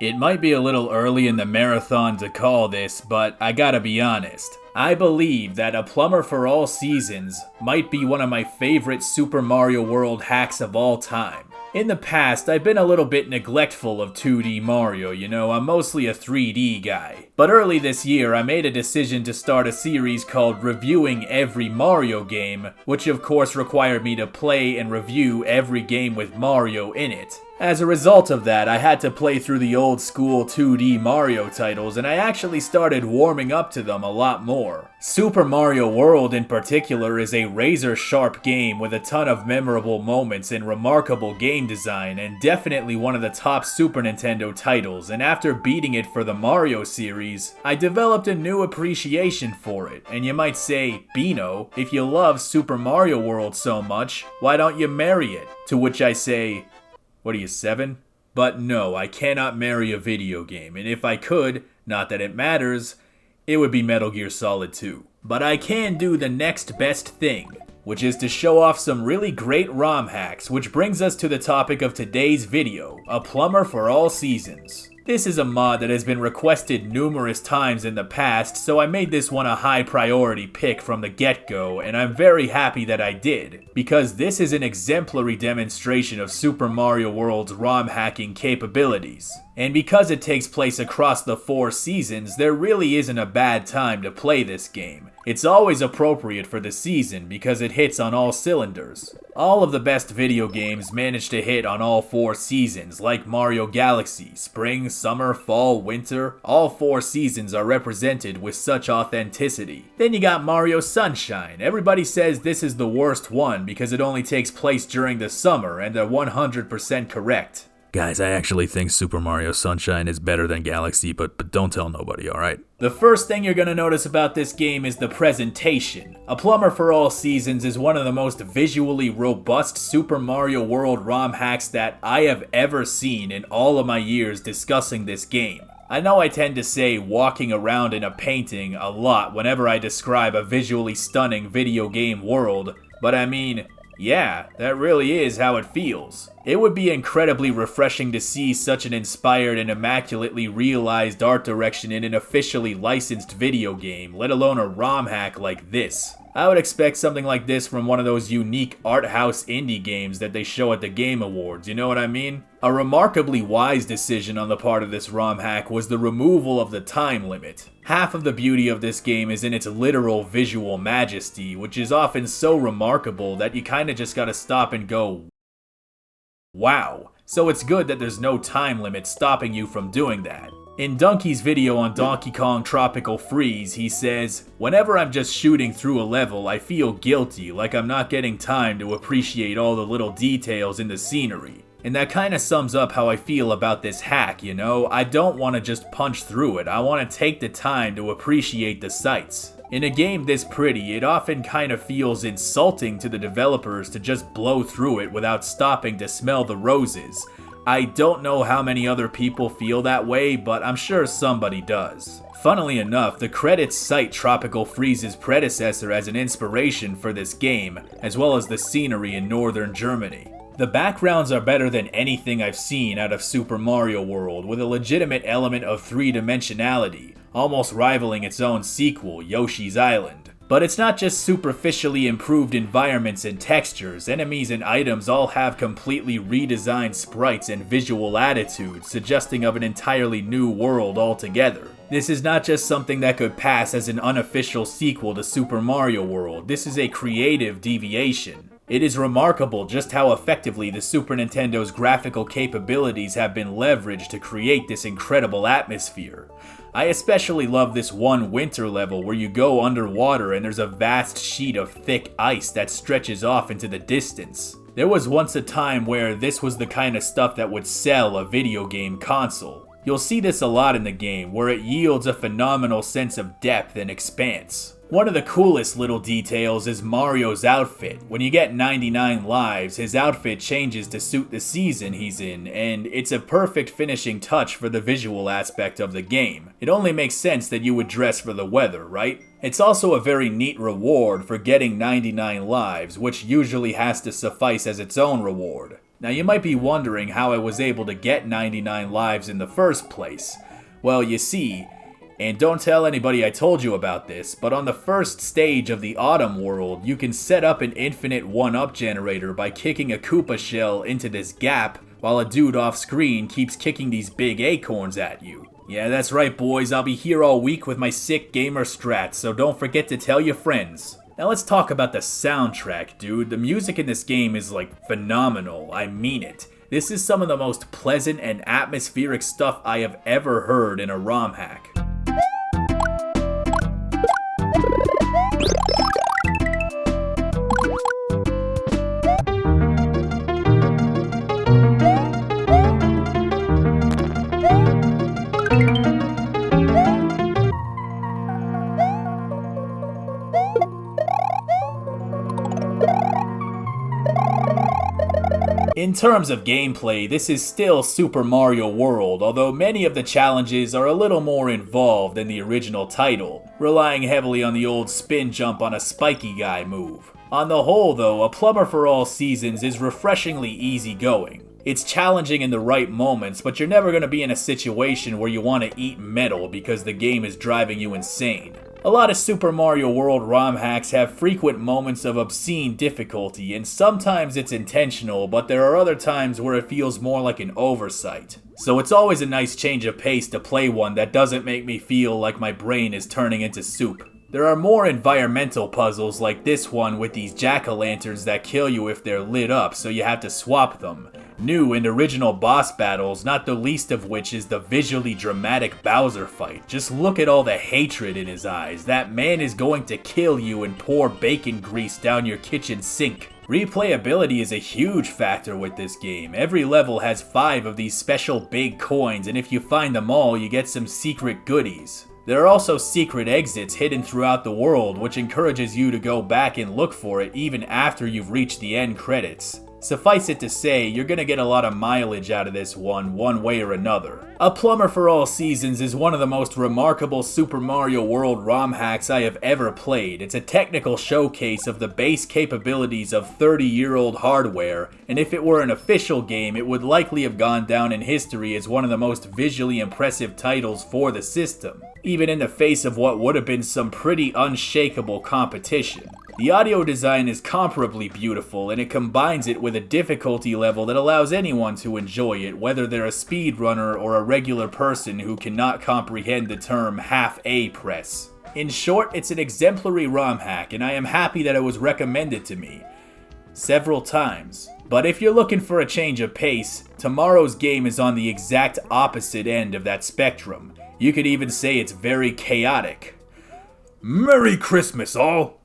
It might be a little early in the marathon to call this, but I gotta be honest. I believe that A Plumber for All Seasons might be one of my favorite Super Mario World hacks of all time. In the past, I've been a little bit neglectful of 2D Mario, I'm mostly a 3D guy. But early this year, I made a decision to start a series called Reviewing Every Mario Game, which of course required me to play and review every game with Mario in it. As a result of that, I had to play through the old school 2D Mario titles, and I actually started warming up to them a lot more. Super Mario World in particular is a razor-sharp game with a ton of memorable moments and remarkable game design, and definitely one of the top Super Nintendo titles, and after beating it for the Mario series, I developed a new appreciation for it. And you might say, Bino, if you love Super Mario World so much, why don't you marry it? To which I say, what are you, 7? But no, I cannot marry a video game, and if I could, not that it matters, it would be Metal Gear Solid 2. But I can do the next best thing, which is to show off some really great ROM hacks, which brings us to the topic of today's video, A Plumber for All Seasons. This is a mod that has been requested numerous times in the past, so I made this one a high priority pick from the get-go, and I'm very happy that I did, because this is an exemplary demonstration of Super Mario World's ROM hacking capabilities. And because it takes place across the 4 seasons, there really isn't a bad time to play this game. It's always appropriate for the season because it hits on all cylinders. All of the best video games manage to hit on all 4 seasons, like Mario Galaxy. Spring, summer, fall, winter, all 4 seasons are represented with such authenticity. Then you got Mario Sunshine. Everybody says this is the worst one because it only takes place during the summer, and they're 100% correct. Guys, I actually think Super Mario Sunshine is better than Galaxy, but don't tell nobody, alright? The first thing you're going to notice about this game is the presentation. A Plumber for All Seasons is one of the most visually robust Super Mario World ROM hacks that I have ever seen in all of my years discussing this game. I know I tend to say walking around in a painting a lot whenever I describe a visually stunning video game world, but I mean, yeah, that really is how it feels. It would be incredibly refreshing to see such an inspired and immaculately realized art direction in an officially licensed video game, let alone a ROM hack like this. I would expect something like this from one of those unique art house indie games that they show at the Game Awards, you know what I mean? A remarkably wise decision on the part of this ROM hack was the removal of the time limit. Half of the beauty of this game is in its literal visual majesty, which is often so remarkable that you kinda just gotta stop and go, wow. So it's good that there's no time limit stopping you from doing that. In Donkey's video on Donkey Kong Tropical Freeze, he says, "Whenever I'm just shooting through a level, I feel guilty, like I'm not getting time to appreciate all the little details in the scenery." And that kinda sums up how I feel about this hack, I don't want to just punch through it, I want to take the time to appreciate the sights. In a game this pretty, it often kinda feels insulting to the developers to just blow through it without stopping to smell the roses. I don't know how many other people feel that way, but I'm sure somebody does. Funnily enough, the credits cite Tropical Freeze's predecessor as an inspiration for this game, as well as the scenery in northern Germany. The backgrounds are better than anything I've seen out of Super Mario World, with a legitimate element of three-dimensionality, almost rivaling its own sequel, Yoshi's Island. But it's not just superficially improved environments and textures, enemies and items all have completely redesigned sprites and visual attitudes, suggesting of an entirely new world altogether. This is not just something that could pass as an unofficial sequel to Super Mario World, this is a creative deviation. It is remarkable just how effectively the Super Nintendo's graphical capabilities have been leveraged to create this incredible atmosphere. I especially love this one winter level where you go underwater and there's a vast sheet of thick ice that stretches off into the distance. There was once a time where this was the kind of stuff that would sell a video game console. You'll see this a lot in the game, where it yields a phenomenal sense of depth and expanse. One of the coolest little details is Mario's outfit. When you get 99 lives, his outfit changes to suit the season he's in, and it's a perfect finishing touch for the visual aspect of the game. It only makes sense that you would dress for the weather, right? It's also a very neat reward for getting 99 lives, which usually has to suffice as its own reward. Now you might be wondering how I was able to get 99 lives in the first place. Well, you see, and don't tell anybody I told you about this, but on the first stage of the Autumn world, you can set up an infinite 1-up generator by kicking a Koopa shell into this gap while a dude off screen keeps kicking these big acorns at you. Yeah, that's right boys, I'll be here all week with my sick gamer strats, so don't forget to tell your friends. Now let's talk about the soundtrack, dude. The music in this game is like phenomenal, I mean it. This is some of the most pleasant and atmospheric stuff I have ever heard in a ROM hack. In terms of gameplay, this is still Super Mario World, although many of the challenges are a little more involved than the original title, relying heavily on the old spin jump on a spiky guy move. On the whole though, A Plumber for All Seasons is refreshingly easygoing. It's challenging in the right moments, but you're never going to be in a situation where you want to eat metal because the game is driving you insane. A lot of Super Mario World ROM hacks have frequent moments of obscene difficulty, and sometimes it's intentional, but there are other times where it feels more like an oversight. So it's always a nice change of pace to play one that doesn't make me feel like my brain is turning into soup. There are more environmental puzzles like this one with these jack-o'-lanterns that kill you if they're lit up, so you have to swap them. New and original boss battles, not the least of which is the visually dramatic Bowser fight. Just look at all the hatred in his eyes. That man is going to kill you and pour bacon grease down your kitchen sink. Replayability is a huge factor with this game. Every level has 5 of these special big coins, and if you find them all, you get some secret goodies. There are also secret exits hidden throughout the world, which encourages you to go back and look for it even after you've reached the end credits. Suffice it to say, you're gonna get a lot of mileage out of this one way or another. A Plumber for All Seasons is one of the most remarkable Super Mario World ROM hacks I have ever played. It's a technical showcase of the base capabilities of 30-year-old hardware, and if it were an official game, it would likely have gone down in history as one of the most visually impressive titles for the system, even in the face of what would have been some pretty unshakable competition. The audio design is comparably beautiful, and it combines it with a difficulty level that allows anyone to enjoy it, whether they're a speedrunner or a regular person who cannot comprehend the term half-A press. In short, it's an exemplary ROM hack, and I am happy that it was recommended to me several times. But if you're looking for a change of pace, tomorrow's game is on the exact opposite end of that spectrum. You could even say it's very chaotic. Merry Christmas, all!